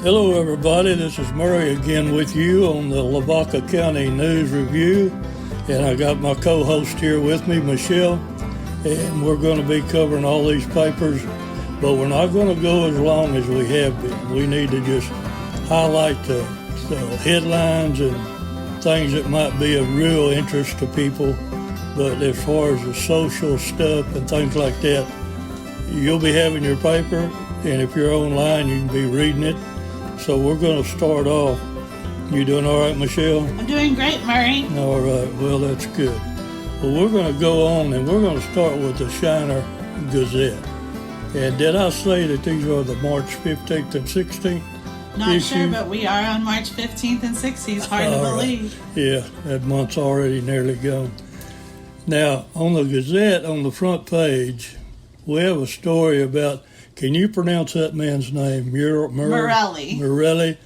Hello everybody, this is Murray again with you on the Lavaca County News Review, and I got my co-host here with me, Michelle, and we're going to be covering all these papers, but we're not going to go as long as we have been. We need to just highlight the headlines and things that might be of real interest to people, but as far as the social stuff and things like that, you'll be having your paper, and if you're online, you can be reading it. So we're going to start off. You doing all right, Michelle? I'm doing great, Murray. All right. Well, that's good. Well, we're going to go on, and we're going to start with the Shiner Gazette. And did I say that these are the March 15th and 16th Not issues? sure, but we are on March 15th and 16th. Hard to believe. Yeah, that month's already nearly gone. Now, on the Gazette, on the front page, we have a story about, can you pronounce that man's name? Morelli. Morelli.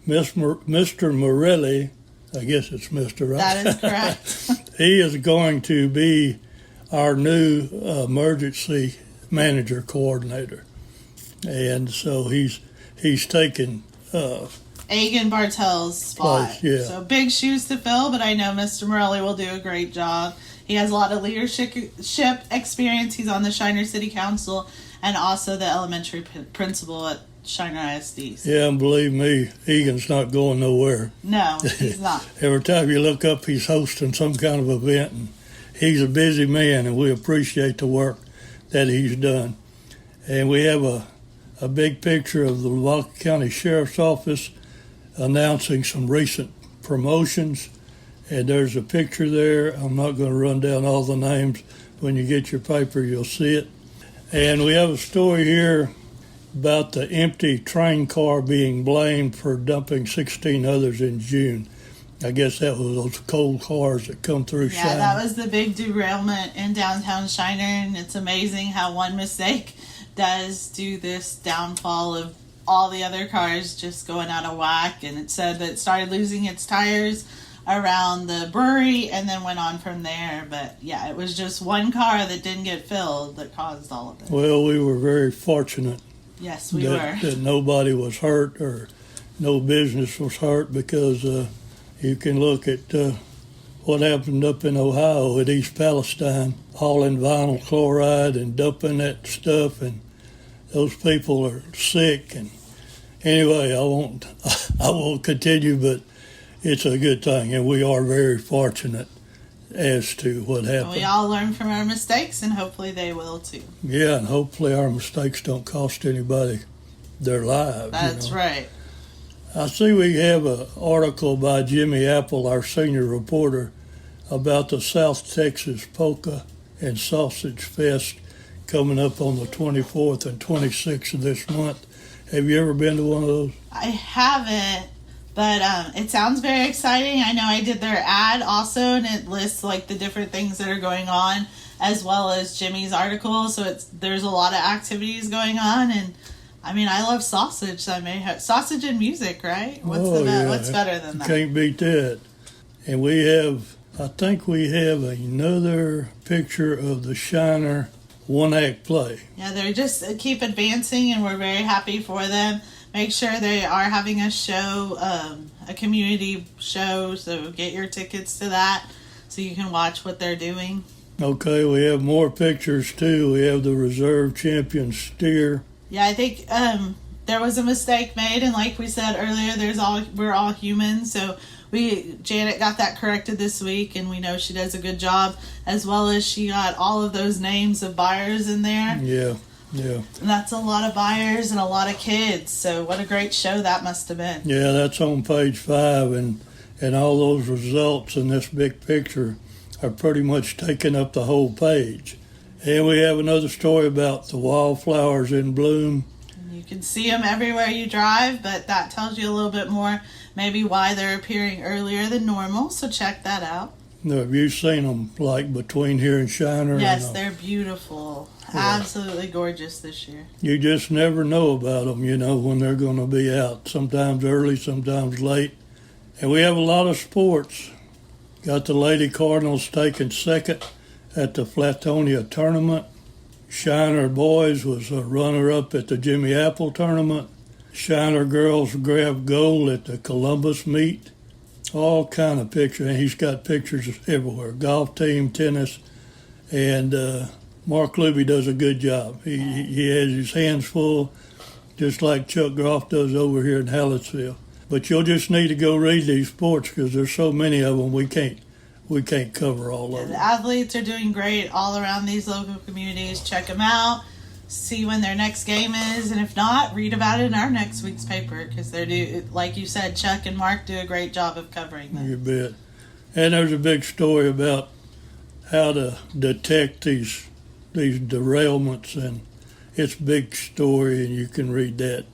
Mr. Morelli, I guess it's Mr. Right? That is correct. He is going to be our new emergency manager coordinator. And so he's taken Egan Bartel's spot. place, yeah. So big shoes to fill, but I know Mr. Morelli will do a great job. He has a lot of leadership experience. He's on the Shiner City Council and also the elementary principal at Shiner ISD. Yeah, and believe me, Egan's not going nowhere. No, he's not. Every time you look up, he's hosting some kind of event, and he's a busy man, and we appreciate the work that he's done. And we have a big picture of the Lavaca County Sheriff's Office announcing some recent promotions, and there's a picture there. I'm not going to run down all the names. When you get your paper, you'll see it. And we have a story here about the empty train car being blamed for dumping 16 others in June. I guess that was those cold cars that come through Shiner. Yeah, that was the big derailment in downtown Shiner, and it's amazing how one mistake does do this downfall of all the other cars just going out of whack. And it said that it started losing its tires around the brewery and then went on from there. But yeah, it was just one car that didn't get filled that caused all of it. Well, we were very fortunate. Yes, we were. That nobody was hurt or no business was hurt, because you can look at what happened up in Ohio at East Palestine, hauling vinyl chloride and dumping that stuff, and those people are sick. And anyway, I won't continue, but it's a good thing, and we are very fortunate as to what happened. We all learn from our mistakes, and hopefully they will too. Yeah, and hopefully our mistakes don't cost anybody their lives. That's right. I see we have an article by Jimmy Apple, our senior reporter, about the South Texas Polka and Sausage Fest coming up on the 24th and 26th of this month. Have you ever been to one of those? I haven't. But it sounds very exciting. I know I did their ad also, and it lists like the different things that are going on, as well as Jimmy's article. So there's a lot of activities going on, and I mean, I love sausage. So I may have sausage and music, right? What's better than that? Can't beat that. And I think we have another picture of the Shiner one-act play. Yeah, they're just keep advancing, and we're very happy for them. Make sure they are having a show, a community show, so get your tickets to that so you can watch what they're doing. Okay, we have more pictures too. We have the reserve champion steer. Yeah, I think there was a mistake made, and like we said earlier, we're all human, so Janet got that corrected this week, and we know she does a good job, as well as she got all of those names of buyers in there. Yeah. And that's a lot of buyers and a lot of kids, so what a great show that must have been. Yeah, that's on page 5, and all those results in this big picture are pretty much taking up the whole page. And we have another story about the wildflowers in bloom. And you can see them everywhere you drive, but that tells you a little bit more maybe why they're appearing earlier than normal, so check that out. Now, have you seen them, like, between here and Shiner? Yes, they're beautiful. Yeah. Absolutely gorgeous this year. You just never know about them, when they're going to be out. Sometimes early, sometimes late. And we have a lot of sports. Got the Lady Cardinals taking second at the Flatonia tournament. Shiner Boys was a runner-up at the Jimmy Apple tournament. Shiner girls grab gold at the Columbus meet. All kind of pictures, and he's got pictures everywhere. Golf team, tennis, and Mark Luby does a good job. He has his hands full, just like Chuck Groff does over here in Hallettsville. But you'll just need to go read these sports because there's so many of them we can't cover all of them. The athletes are doing great all around these local communities. Check them out. See when their next game is, and if not, read about it in our next week's paper because like you said, Chuck and Mark do a great job of covering them. You bet. And there's a big story about how to detect these derailments, and it's a big story, and you can read that.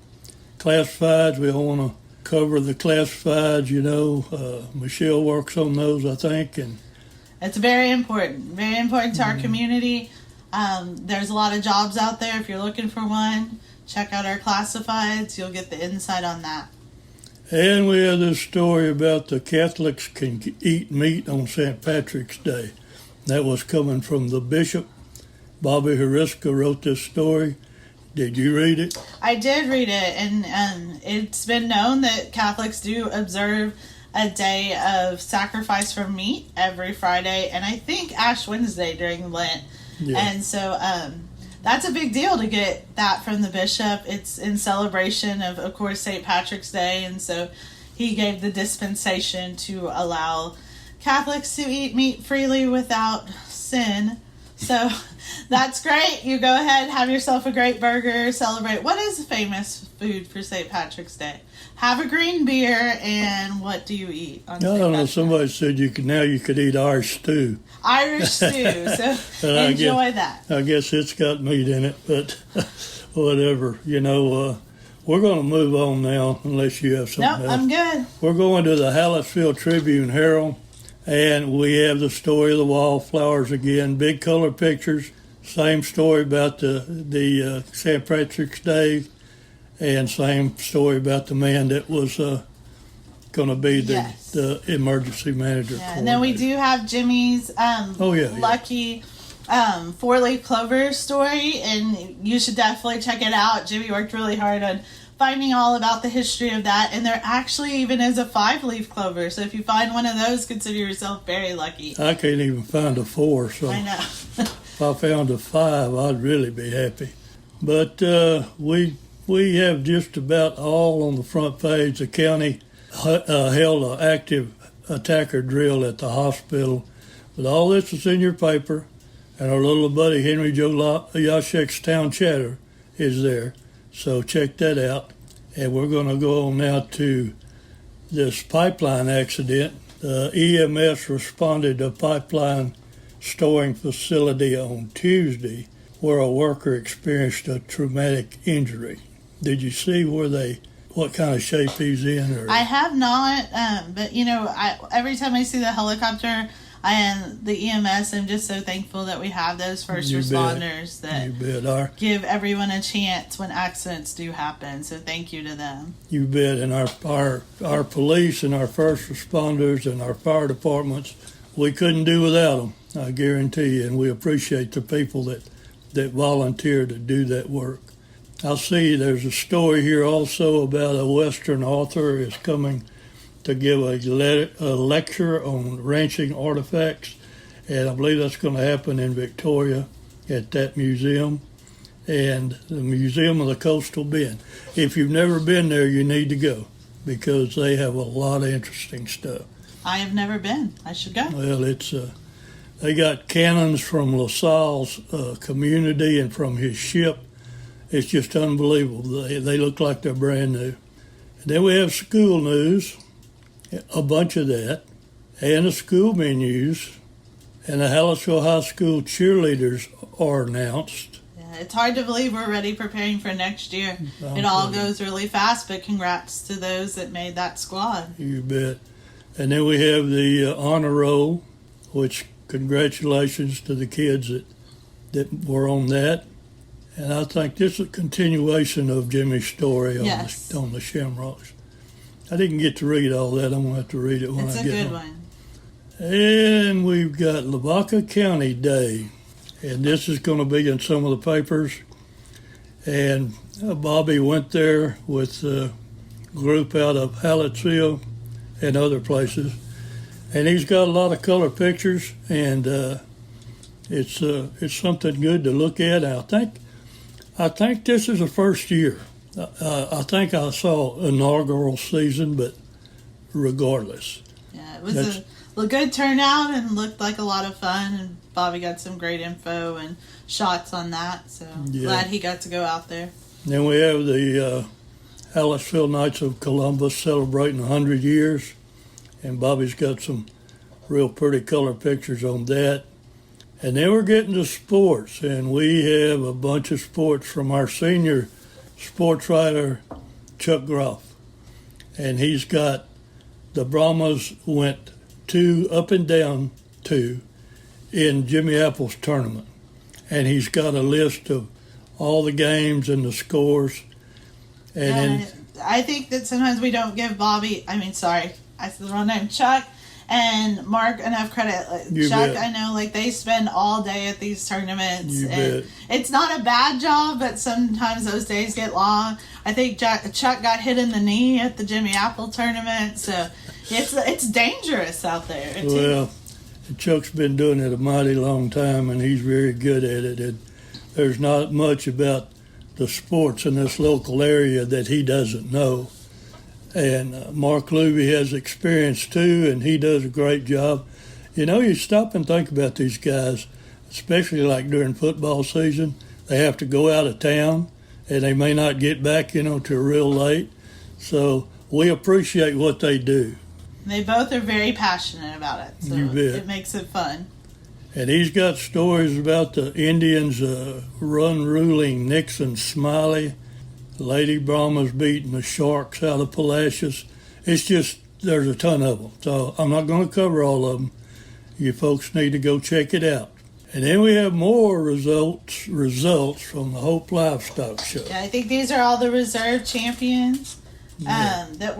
Classifieds, we don't want to cover the classifieds, Michelle works on those, I think, and it's very important to our community. There's a lot of jobs out there. If you're looking for one, check out our classifieds. You'll get the insight on that. And we have this story about the Catholics can eat meat on St. Patrick's Day. That was coming from the bishop. Bobby Hariska wrote this story. Did you read it? I did read it, and it's been known that Catholics do observe a day of sacrifice for meat every Friday, and I think Ash Wednesday during Lent. Yeah. And so that's a big deal to get that from the bishop. It's in celebration of course, St. Patrick's Day, and so he gave the dispensation to allow Catholics to eat meat freely without sin. So that's great. You go ahead, have yourself a great burger, celebrate. What is famous food for St. Patrick's Day? Have a green beer, and what do you eat on St. I don't know. Patrick's Somebody Day? said you could eat Irish stew. Irish stew. So enjoy that. I guess it's got meat in it, but whatever. We're going to move on now, unless you have something else. I'm good. We're going to the Hallettsville Tribune-Herald, and we have the story of the wallflowers again. Big color pictures. Same story about the St. Patrick's Day, and same story about the man that was going to be the emergency manager. Yeah, and then we do have Jimmy's lucky 4-leaf clover story, and you should definitely check it out. Jimmy worked really hard on finding all about the history of that, and there actually even is a 5-leaf clover, so if you find one of those, consider yourself very lucky. I can't even find a 4, so I know. If I found a 5, I'd really be happy. But we have just about all on the front page. The county held an active attacker drill at the hospital, but all this is in your paper, and our little buddy Henry Joe Yashek's Town Chatter is there. So check that out. And we're going to go on now to this pipeline accident. EMS responded to a pipeline storing facility on Tuesday where a worker experienced a traumatic injury. Did you see what kind of shape he's in? Or? I have not, but every time I see the helicopter and the EMS, I'm just so thankful that we have those first responders that give everyone a chance when accidents do happen. So thank you to them. You bet. And our police and our first responders and our fire departments, we couldn't do without them, I guarantee you. And we appreciate the people that volunteer to do that work. I'll see there's a story here also about a Western author is coming to give a lecture on ranching artifacts, and I believe that's going to happen in Victoria at that museum and the Museum of the Coastal Bend. If you've never been there, you need to go because they have a lot of interesting stuff. I have never been. I should go. Well, it's they got cannons from LaSalle's community and from his ship. It's just unbelievable. They look like they're brand new. And then we have school news, a bunch of that, and the school menus, and the Hallettsville High School cheerleaders are announced. Yeah, it's hard to believe we're already preparing for next year. It all goes really fast, but congrats to those that made that squad. You bet. And then we have the honor roll, which congratulations to the kids that were on that. And I think this is a continuation of Jimmy's story on the Shamrocks. I didn't get to read all that. I'm going to have to read it when I get home. It's a good one. And we've got Lavaca County Day. And this is going to be in some of the papers. And Bobby went there with a group out of Hallettsville and other places. And he's got a lot of color pictures, and it's something good to look at. And I think this is the first year. I think I saw inaugural season, but regardless. Yeah, it was a good turnout and looked like a lot of fun. And Bobby got some great info and shots on that. So glad he got to go out there. Then we have the Hallettsville Knights of Columbus celebrating 100 years. And Bobby's got some real pretty color pictures on that. And then we're getting to sports, and we have a bunch of sports from our senior sports writer, Chuck Groff. And he's got the Brahmas went 2 up and down 2 in Jimmy Apple's tournament. And he's got a list of all the games and the scores. And I think that sometimes we don't give I said the wrong name, Chuck and Mark enough credit. Chuck, bet. I know, they spend all day at these tournaments. It's not a bad job, but sometimes those days get long. I think Chuck got hit in the knee at the Jimmy Apple tournament, so it's dangerous out there. Well, Chuck's been doing it a mighty long time, and he's very good at it. And there's not much about the sports in this local area that he doesn't know. And Mark Luby has experience too, and he does a great job. You stop and think about these guys, especially like during football season. They have to go out of town, and they may not get back, till real late. So we appreciate what they do. They both are very passionate about it, so it makes it fun. And he's got stories about the Indians run-ruling Nixon Smiley. Lady Brahmas beating the Sharks out of Palacios. It's just, there's a ton of them. So I'm not going to cover all of them. You folks need to go check it out. And then we have more results from the Hope Livestock Show. Yeah, I think these are all the reserve champions that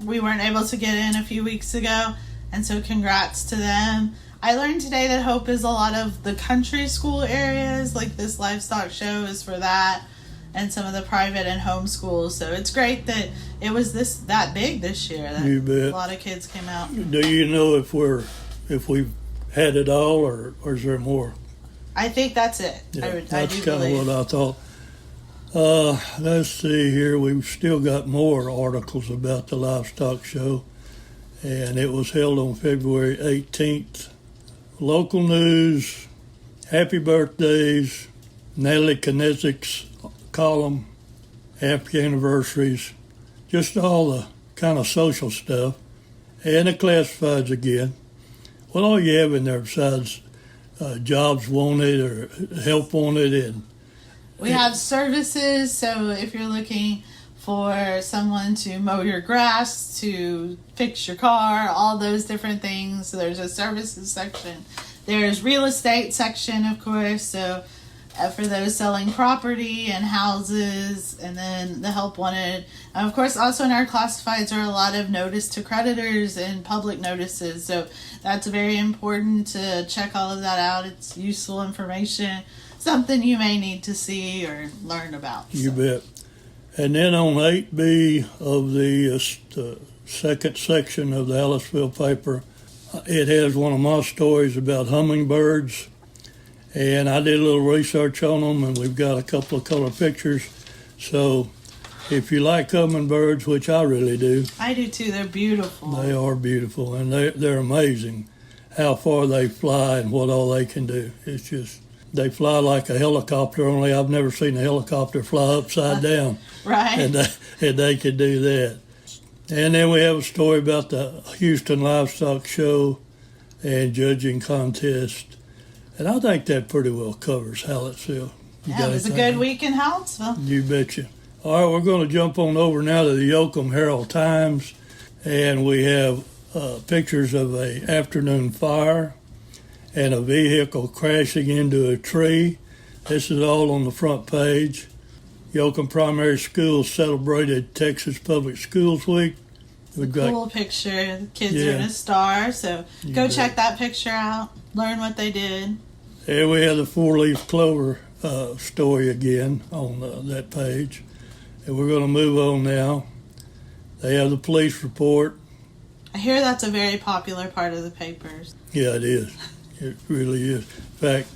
we weren't able to get in a few weeks ago. And so congrats to them. I learned today that Hope is a lot of the country school areas. This livestock show is for that. And some of the private and home schools. So it's great that it was that big this year. You bet. A lot of kids came out. Do you know if we've had it all, or is there more? I think that's it. Yeah, that's kind of what I thought. Let's see here. We've still got more articles about the livestock show, and it was held on February 18th. Local news, happy birthdays, Natalie Knezik's column, happy anniversaries, just all the kind of social stuff, and the classifieds again. What all you have in there besides jobs wanted or help wanted? And we have services, so if you're looking for someone to mow your grass, to fix your car, all those different things, so there's a services section. There's real estate section, of course, so for those selling property and houses, and then the help wanted. And of course, also in our classifieds are a lot of notice to creditors and public notices. So that's very important to check all of that out. It's useful information, something you may need to see or learn about. You bet. And then on 8B of the second section of the Ellisville paper, it has one of my stories about hummingbirds. And I did a little research on them, and we've got a couple of color pictures. So if you like hummingbirds, which I really do. I do too. They're beautiful. They are beautiful, and they're amazing how far they fly and what all they can do. It's just, they fly like a helicopter, only I've never seen a helicopter fly upside down. Right. And they can do that. And then we have a story about the Houston Livestock Show and judging contest. And I think that pretty well covers Hallettsville. Yeah, it was a good week in Hallettsville. You betcha. All right, we're going to jump on over now to the Yoakum Herald-Times, and we have pictures of an afternoon fire and a vehicle crashing into a tree. This is all on the front page. Yoakum Primary Schools celebrated Texas Public Schools Week. Cool picture. The kids are in a star, so go check that picture out. Learn what they did. And we have the four-leaf clover story again on that page. And we're going to move on now. They have the police report. I hear that's a very popular part of the papers. Yeah, it is. It really is. In fact,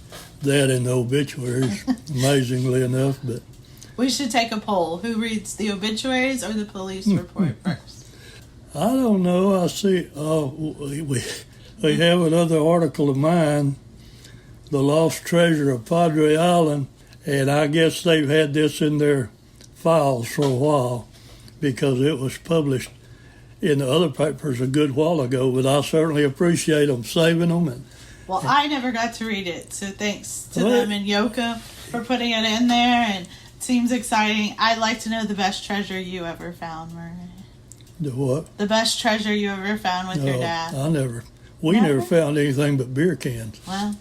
that and the obituaries, amazingly enough. But we should take a poll. Who reads the obituaries or the police report first? I don't know. I see. We have another article of mine, The Lost Treasure of Padre Island, and I guess they've had this in their files for a while because it was published in the other papers a good while ago, but I certainly appreciate them saving them. Well, I never got to read it, so thanks to them and Yoka for putting it in there, and it seems exciting. I'd like to know the best treasure you ever found, Murray. The what? The best treasure you ever found with your dad. We never found anything but beer cans. Well,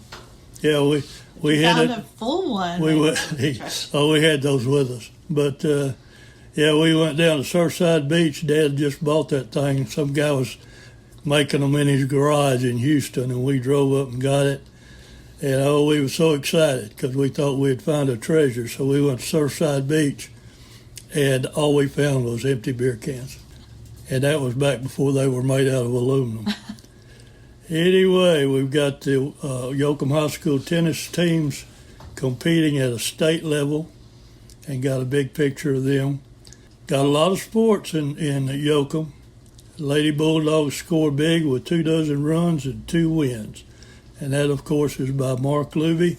yeah, we had found a full one. We had those with us, but we went down to Surfside Beach. Dad just bought that thing. Some guy was making them in his garage in Houston, and we drove up and got it. And we were so excited because we thought we'd find a treasure. So we went to Surfside Beach, and all we found was empty beer cans. And that was back before they were made out of aluminum. Anyway, we've got the Yoakum High School tennis teams competing at a state level, and got a big picture of them. Got a lot of sports in Yoakum. Lady Bulldogs scored big with 24 runs and 2 wins. And that, of course, is by Mark Luby.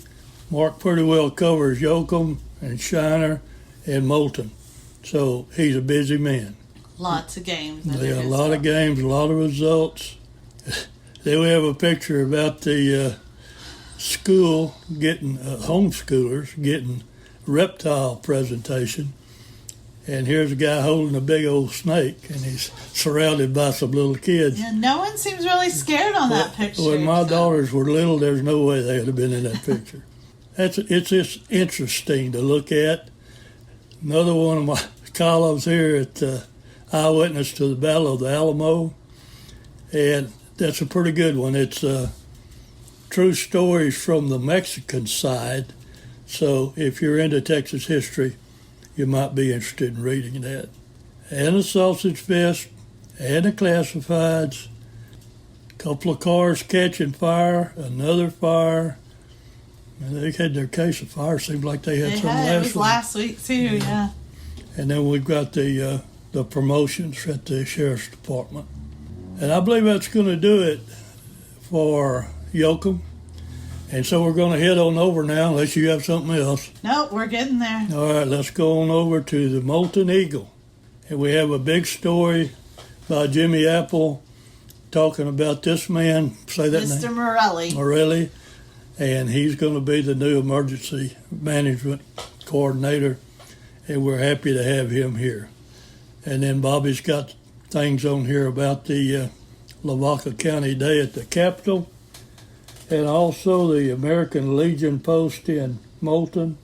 Mark pretty well covers Yoakum and Shiner and Moulton. So he's a busy man. Lots of games. Yeah, a lot of games, a lot of results. Then we have a picture about the school getting, homeschoolers getting reptile presentation. And here's a guy holding a big old snake, and he's surrounded by some little kids. Yeah, no one seems really scared on that picture. When my daughters were little, there's no way they would have been in that picture. It's just interesting to look at. Another one of my columns here at Eyewitness to the Battle of the Alamo, and that's a pretty good one. It's true stories from the Mexican side. So if you're into Texas history, you might be interested in reading that. And the Sausage Fest, and the classifieds, a couple of cars catching fire, another fire. And they had their case of fire. Seemed like they had some last week. It was last week too, yeah. And then we've got the promotions at the Sheriff's Department. And I believe that's going to do it for Yoakum. And so we're going to head on over now, unless you have something else. Nope, we're getting there. All right, let's go on over to the Moulton Eagle. And we have a big story by Jimmy Apple talking about this man, say that Mr. name? Morelli. Morelli. And he's going to be the new emergency management coordinator. And we're happy to have him here. And then Bobby's got things on here about the Lavaca County Day at the Capitol. And also the American Legion post in Moulton.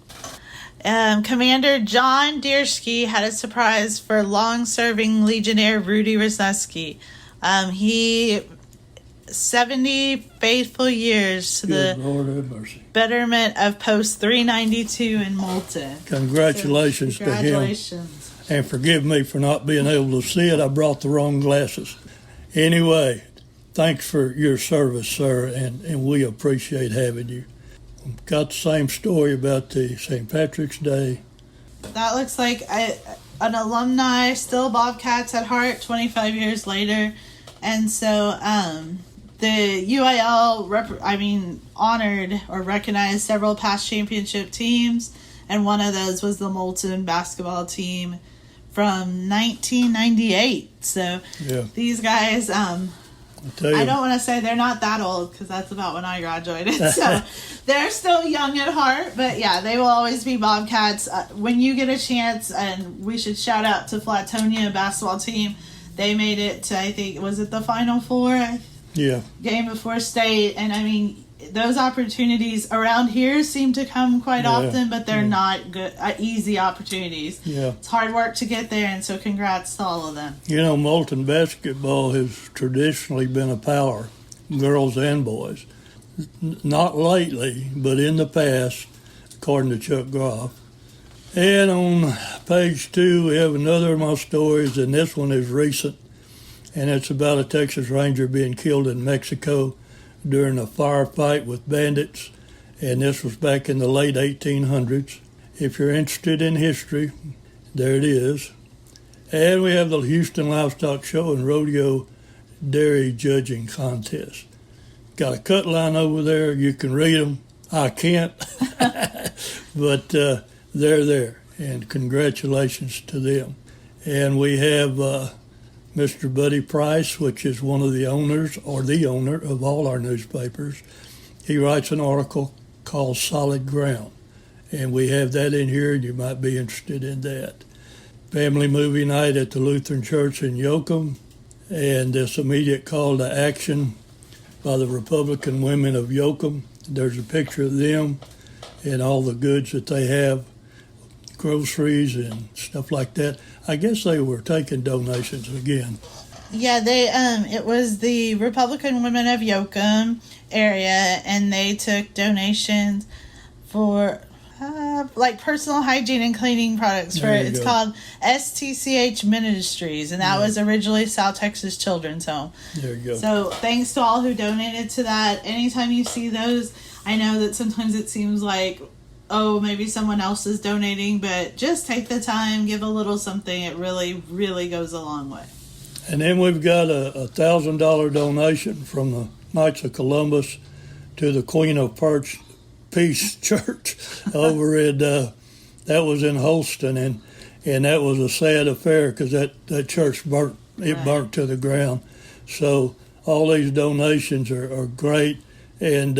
Commander John Deersky had a surprise for long-serving Legionnaire Rudy Rosneski. He 70 faithful years to the betterment of Post 392 in Moulton. Congratulations to him. And forgive me for not being able to see it. I brought the wrong glasses. Anyway, thanks for your service, sir, and we appreciate having you. Got the same story about the St. Patrick's Day. That looks like an alumni, still Bobcats at heart, 25 years later. And so the UIL, honored or recognized several past championship teams, and one of those was the Moulton basketball team from 1998. So yeah. These guys, I don't want to say they're not that old because that's about when I graduated. So they're still young at heart, but yeah, they will always be Bobcats. When you get a chance, and we should shout out to Flatonia basketball team. They made it to, I think, was it the Final Four? Yeah. Game before state. And those opportunities around here seem to come quite often, but they're not good, easy opportunities. Yeah. It's hard work to get there, and so congrats to all of them. Moulton basketball has traditionally been a power, girls and boys. Not lately, but in the past, according to Chuck Groff. And on page 2, we have another of my stories, and this one is recent, and it's about a Texas Ranger being killed in Mexico during a firefight with bandits, and this was back in the late 1800s. If you're interested in history, there it is. And we have the Houston Livestock Show and Rodeo Dairy Judging Contest. Got a cut line over there. You can read them. I can't, but they're there, and congratulations to them. And we have Mr. Buddy Price, which is one of the owners, or the owner of all our newspapers. He writes an article called Solid Ground, and we have that in here, and you might be interested in that. Family movie night at the Lutheran Church in Yoakum, and this immediate call to action by the Republican women of Yoakum. There's a picture of them and all the goods that they have, groceries and stuff like that. I guess they were taking donations again. Yeah, it was the Republican Women of Yoakum area, and they took donations for like personal hygiene and cleaning products. It's called STCH Ministries, and that was originally South Texas Children's Home. There you go. So thanks to all who donated to that. Anytime you see those, I know that sometimes it seems like, oh, maybe someone else is donating, but just take the time, give a little something. It really, really goes a long way. And then we've got a $1,000 donation from the Knights of Columbus to the Queen of Peace Church over in, that was in Holston, and that was a sad affair because that church burnt to the ground. So all these donations are great, and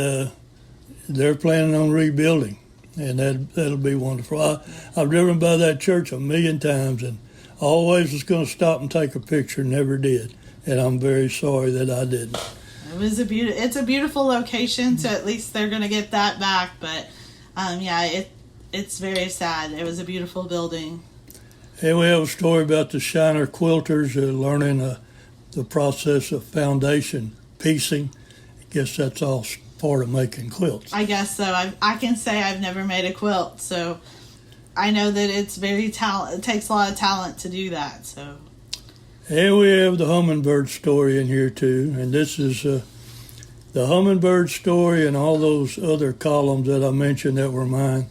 they're planning on rebuilding, and that'll be wonderful. I've driven by that church 1,000,000 times, and always was going to stop and take a picture, never did, and I'm very sorry that I didn't. It's a beautiful location, so at least they're going to get that back. But it's very sad. It was a beautiful building. And we have a story about the Shiner quilters learning the process of foundation piecing. I guess that's all part of making quilts. I guess so. I can say I've never made a quilt, so I know that it's it takes a lot of talent to do that. So. And we have the hummingbird story in here too, and this is the hummingbird story and all those other columns that I mentioned that were mine.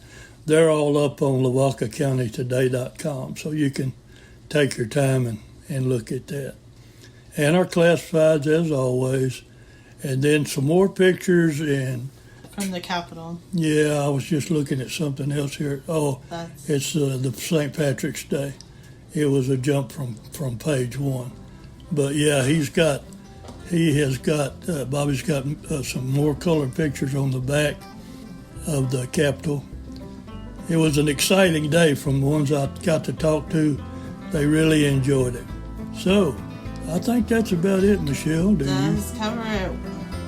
They're all up on LavacaCountyToday.com, so you can take your time and look at that. And our classifieds as always, and then some more pictures and from the Capitol. Yeah, I was just looking at something else here. It's the St. Patrick's Day. It was a jump from page 1. But yeah, Bobby's got some more colored pictures on the back of the Capitol. It was an exciting day from the ones I got to talk to. They really enjoyed it. So, I think that's about it, Michelle. Does cover it.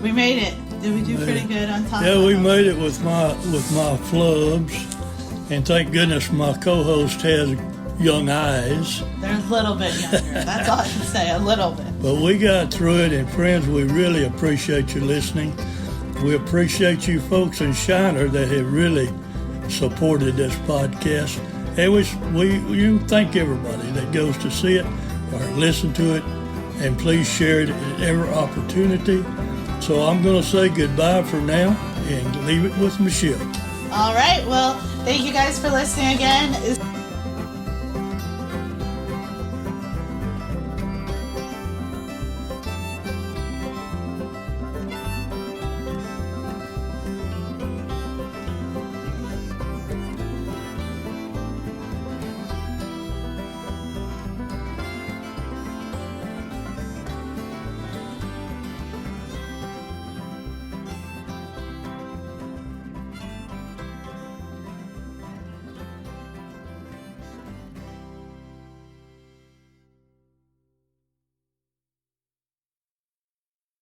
We made it. Did we do pretty good on time? Yeah, we made it with my flubs. And thank goodness my co-host has young eyes. They're a little bit younger. That's all I can say, a little bit. But we got through it, and friends, we really appreciate you listening. We appreciate you folks in Shiner that have really supported this podcast. And we thank everybody that goes to see it or listen to it, and please share it at every opportunity. So I'm going to say goodbye for now and leave it with Michelle. All right. Well, thank you guys for listening again.